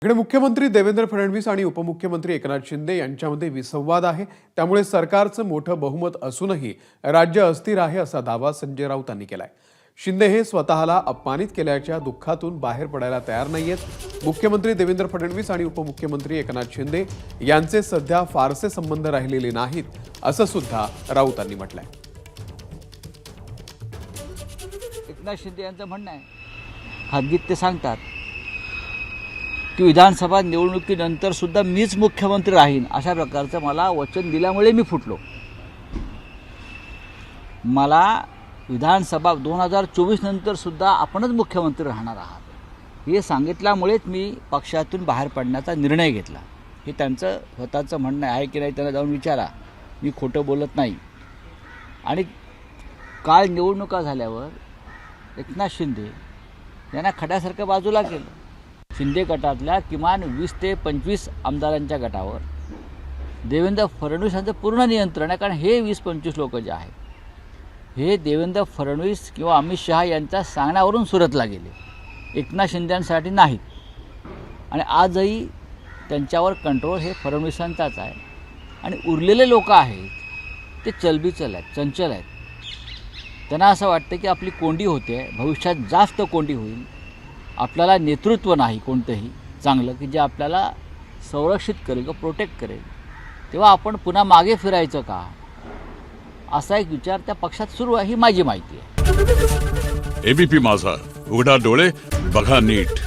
इकडे मुख्यमंत्री देवेंद्र फडणवीस आणि उपमुख्यमंत्री एकनाथ शिंदे यांच्यामध्ये विसंवाद आहे। त्यामुळे सरकारचं मोठं बहुमत असूनही राज्य अस्थिर आहे असा दावा संजय राऊतांनी केलाय। शिंदे हे स्वतःला अपमानित केल्याच्या दुःखातून बाहेर पडायला तयार नाहीयेत। मुख्यमंत्री देवेंद्र फडणवीस आणि उपमुख्यमंत्री एकनाथ शिंदे यांचे सध्या फारसे संबंध राहिलेले नाहीत असं सुद्धा राऊतांनी म्हटलंय। एकनाथ शिंदे यांचं म्हणणं आहे, खासगीत ते सांगतात की विधानसभा निवडणुकीनंतर सुद्धा मीच मुख्यमंत्री राहीन अशा प्रकारचं मला वचन दिल्यामुळे मी फुटलो। मला विधानसभा 2024 नंतर सुद्धा आपणच मुख्यमंत्री राहणार आहात हे सांगितल्यामुळेच मी पक्षातून बाहेर पडण्याचा निर्णय घेतला। हे त्यांचं स्वतःचं म्हणणं आहे की नाही त्यांना जाऊन विचारा, मी खोटं बोलत नाही। आणि काल निवडणुका झाल्यावर एकनाथ शिंदे यांना खड्यासारखं बाजूला केलं। शिंदे गटातल्या किमान 20 ते 25 आमदारांच्या गटावर देवेंद्र फडणवीस यांचं पूर्ण नियंत्रण आहे, कारण हे 20-25 लोक जे आहेत हे देवेंद्र फडणवीस किंवा अमित शहा यांच्या सांगण्यावरून सुरतला गेले, एकनाथ शिंदेंसाठी नाहीत। आणि आजही त्यांच्यावर कंट्रोल हे फडणवीसांचाच आहे। आणि उरलेले लोक आहेत ते चलबिचल आहेत, चंचल आहेत। त्यांना असं वाटतं की आपली कोंडी होते, भविष्यात जास्त कोंडी होईल, आपल्याला नेतृत्व नाही कोणतंही चांगलं की जे आपल्याला संरक्षित करेल किंवा प्रोटेक्ट करेल, तेव्हा आपण पुन्हा मागे फिरायचं का असा एक विचार त्या पक्षात सुरू आहे, ही माझी माहिती आहे। एबीपी माझा, उघडा डोळे बघा नीट।